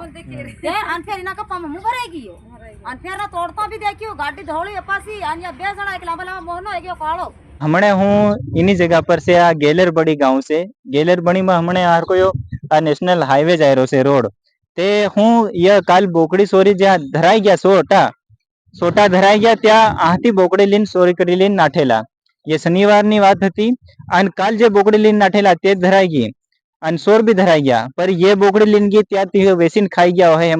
અને ફેર એના કપામાં હું ભરાઈ ગયો અને ફેર તોડતો બી દેખ્યો ગાડી ધોળી અપાસી અને બે જણા એક લાંબા લાંબા મોહનો આવી ગયો કાળો हमने हूँ इन्हीं जगह पर से आ गेलरबड़ी गांव से गेलरबड़ी में हमने आर को आ नेशनल हाईवे जा रहो से रोड ते हूँ यह काल बोकड़ी सोरी ज्या धराई गया सोटा धराई गया त्या आहती बोकड़ी लीन सोरी करी लीन नाठेला ये शनिवार नी बात थी अन काल जे बोकड़ी लीन नाठेला ते धराई गई अन सोर भी धराई गया पर ये बोकड़ी लीन गई त्या वेसीन खाई गया है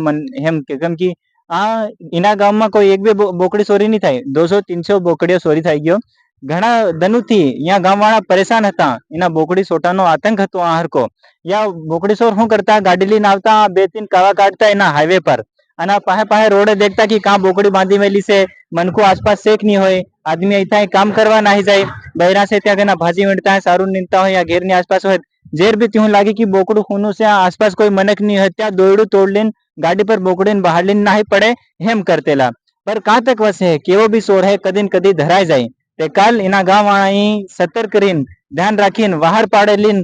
हम केम की आ इना गांव में कोई एक भी बोकड़ी सोरी नहीं थाई 200-300 बोकड़ियों सोरी थाई गयो घना दनुथी यहाँ गांव वाला परेशान था इना बोकड़ी सोटा नो आतंक हतो आहर को या बोकड़ी सोर हूँ करता गाड़ी लीन आवता 2-3 कावा काटता इना हाईवे पर अना पाहे पाहे रोडे देखता कि कहाँ बोकड़ी बांधी मेली से मन को आसपास सेक नहीं होय आदमी ऐसा काम करवा नहीं जाए बहरा से त्या गना भाजी वीणता है सारू नींदता हो या घेर नी आसपास हो जेर भी त्यों लागी कि बोकड़ू खूनू से आसपास कोई मनक नहीं है त्या दोयड़ू तोड़ लेन गाड़ी पर बोकड़ी बाहर लीन ना ही पड़े हेम करतेला पर कहाँ तक वस है केवो भी सोर है कदीन कदी धराय जाए ते काल इना गांव वाळा सतर्क करीन ध्यान राखीन वाहर पाड़े लीन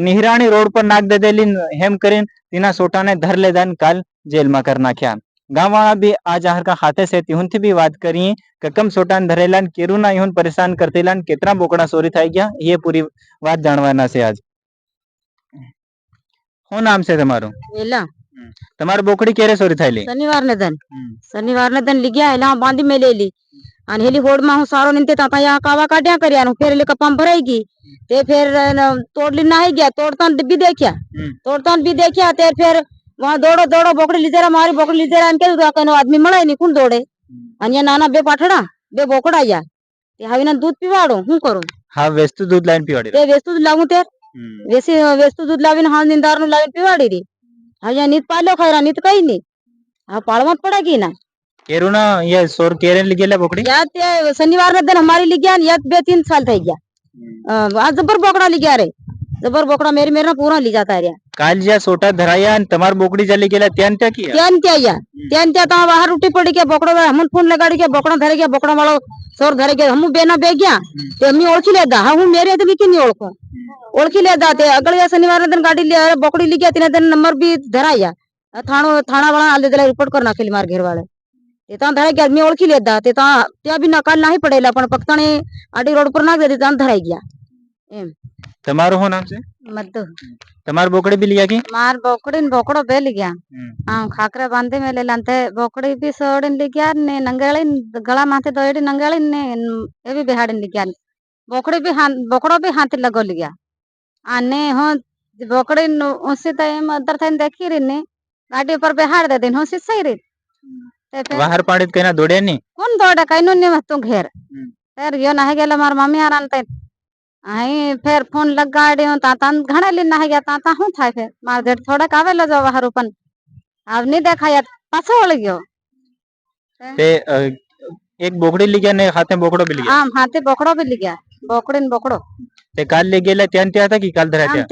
निहराणी रोड पर नाक दे लीन हेम करीन तीना सोटा ने धर ले दान काल जेल में कर नाख्या गांव वाला भी आज आहर का हाथे से तिहुन थी भी बात करी ककम सोटान धरेला केरुना इहुन परेशान करतेला केतना बोकड़ा सोरी थाई गया ये पूरी बात जानवाना से आज શું નામ છે તમારું એલા તમારું બોકડી ક્યારે ચોરી થયેલી શનિવાર ને ધન લીગ્યા એલા બાંધી મેલેલી અને હેલી હોડ માં હું સારો નીંતે તા યા કાવા કાઢ્યા કર્યા ફેર એટલે કપામ ભરાઈ ગઈ તે ફેર તોડલી ના ગया तोड़ता भी देखा ते फिर वहां दौड़ो दौड़ो बोकड़ी लीधेरा मारी बोकड़ी लीधेरा एम के कनो आदमी મળે ની કોણ દોડે અને નાના બે પાઠડા બે બોકડા આયા તે હાવીના दूध પીવાડો હું કરું હા વેસ્તુ दूध લાઈન પીવાડી તે વેસ્તુ दूध લાવું તે વેસ્તુ दूध લાવીને હા નિંદાર નું લાવીને પીવાડી રી હવે નીત પાલ્યો ખરા નીત કઈ ની હા પાળવા પડાગી ના केरुना ये सोर केरन लिगेला बोकड़ी या ते शनिवार ने दिन हमारी लिग्या या 2-3 साल થઈ ગયા आज जबर बोकड़ा लिग्या रे जबर बोकड़ा मेरे ना पूरा ली जाता है काल ज्या सोटा धराया आणि तमार बोकड़ी जली गेला त्यान त्या किया त्यान त्या ता बाहर उठी पड़ी के बोकड़ो हम फोन लगाड़ी के बोकड़ा धरे के बोकड़ा वालो सोर धरे के हम बेना बे गया ते मी ओळखी लेदा हा हूं मेरे आदमी की नहीं ओळखी लेदा ते अगले शनिवार दिन गाड़ी ले बोकड़ी ली गया तीन दिन नंबर भी धराया थाना वाला आले दला रिपोर्ट कर नाखेली मार घेर वाले ते ता धराई गया मी ओळखी लेदा ते ता त्या भी नकाल नाही पडेला पण पक्ताने आडी रोड पर नाख दे ता धराई गया एम તમારું શું નામ છે मद्दू તમાર बोकड़ी भी लिया की मार बोकड़ी बोकड़ो बेल गया खाकरे बांधे में ले लांते बोकड़ी भी सोड़न ले गया ने नंगेली गला माथे दोयडी नंगेली ने ए भी बेहाड़न ले गया बोकड़ी भी बोकड़ो भी हाथ लगो ले गया आने हो बोकड़ी उसी टाइम अंदर थन देखी रे ने गाड़ी पर बेहाड़ दे दिन हो सी सही रे बाहर पाड़ित कना दोड़े नी कोन दोड़े कइनो ने तू घेर फिर यो नाही गेला मार मम्मी आरानते आई फिर फोन लगाड़ी ताता घणे लीन नाही गया ताता हूं थाय फिर मार जेठ थोड़ा कावे लो जो बाहर उपन अब नहीं देखा या पाछो वळ गयो ते एक बोकड़ी ली गया ने हाथे बोकड़ो भी लिया हां हाथे बोकड़ो भी ली गया बोकड़ीन बोकड़ो ते काल ले गेला त्यान त्या था की काल धराया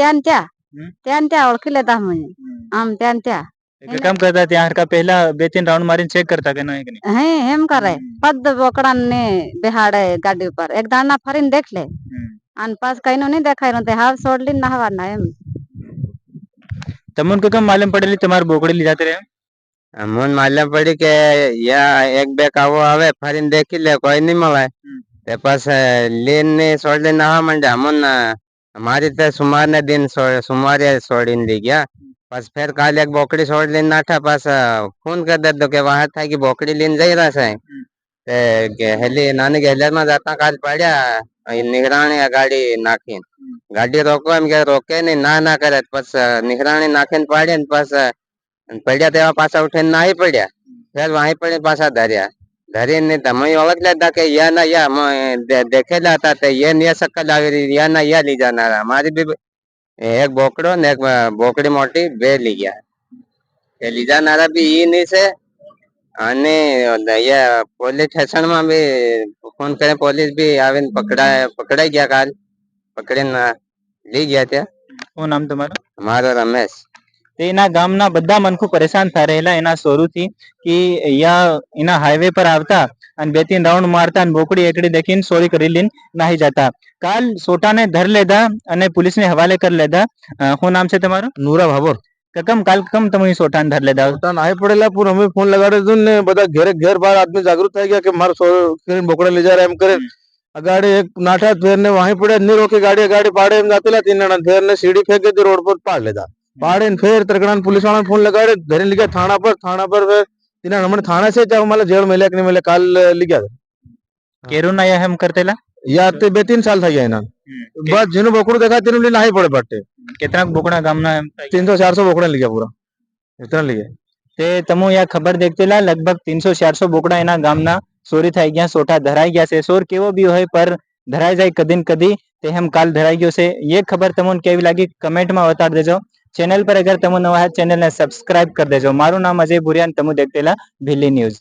त्यान त्या ओळखी लेता मुझे हम त्यान त्या काम करता त्या हर का पहला 2-3 राउंड मारीन चेक करता के नहीं कि है हम करे पद बोकड़ा ने बेहाड़े गाड़ी पर एक दाना फरीन देख ले अन पास कइनो नहीं देखाय न ते हाव सोडली ना हवा ना एम तमन को कम मालूम पड़ेली तुम्हार बोकड़ी ले जाते रहे अमन मालूम पड़ी के या एक बे कावो आवे फरीन देखी ले कोई नहीं મળે ते पास लेन ने सोडली ना मंडे अमन हमारी ते सुमार ने दिन सुमारे सोडीन ली गया पास फिर काल एक बोकड़ी सोड लेन नाठा पास फोन कर दे दो के वहां था कि बोकड़ी लेन जाई रहा है ते हेली नानी गेलर में जाता काल पड़ा निगरानी गाड़ी नाखी गाड़ी रोको एम के रोके नहीं ना करे बस निगरानी नाखीन पड़े बस पड़ा तेवा पासा उठे ना ही पड़ा फिर वहीं पड़े पासा धरिया धरी नहीं तम ओळख लेता के या ना या देखेला था ते ये नहीं सकल आवी या ना या ली जाना हमारी भी एक बोकड़ो ने एक बोकड़ी मोटी बे ली गया ली जाना भी ये नहीं से અને પોલીસ સ્ટેશન માં બી ફોન કરે પોલીસ બી આવીને પકડાઈ ગયા કાલ પકડીને લઈ ગયા ત્યાં શું નામ તમારું મારો રમેશ તેના ગામના બધા મનખું પરેશાન થઈ રહેલા એના સોરુથી કે યા એના હાઈવે પર આવતા અને 2-3 રાઉન્ડ મારતા અને બોકડી એકડી દેખીને સોરી કરી લઈને નાહી જતા કાલ સોટાને ધર લેતા અને પોલીસને હવાલે કરી લેતા શું નામ છે તમારું નૂરા ભાભોર કકમ કાલ કમ તમે સોટાન ધર લેતા પોતા નાહી પડેલા પૂર અમે ફોન લગાડ્યો હતો ને બધા ઘેરે ઘેર બાર આદમી જાગૃત થઈ ગયા કે મારો કરીને બોકડા લઈ જા રહ્યા એમ કરે ગાડી એક નાઠા ફેર ને વहीं પડે નહીં રોકી ગાડી ગાડી પાડે એમ જાतेલા 3 જણા ફેર ने सीढ़ी फेंक दी रोड पर पाड़ लेता पाड़े ने फिर तरकड़ा पुलिस वाला फोन लगाड़े धरे लिखा थाना पर फिर 3 हमने थाना से जाओ माला जेल मिले कि नहीं मिले काल लिखा केरू ना हम करतेला या ते 2-3 साल થઈ ગયા એના બસ જેનું બોકડું દેખાય તેનું લઈને આવી પડે પટ્ટે કેટલા બોકડા ગામના એમ 300-400 બોકડા લઈ ગયા પૂરા इतना લઈ ગયા તે તમો યા ખબર દેખતેલા લગભગ 300-400 બોકડા એના ગામના ચોરી થઈ ગયા સોટા ધરાઈ ગયા છે સોર કેવો બી હોય પર ધરાઈ જાય કદીન કદી તે હમ કાલ ધરાઈ ગયો છે ये खबर તમોન કેવી લાગી કમેન્ટ માં બતાડ દેજો ચેનલ પર અગર તમો નવા હે ચેનલ ને સબસ્ક્રાઇબ કર દેજો મારું નામ અજય ભુરિયાન તમો દેખતેલા ભિલ્લી ન્યૂઝ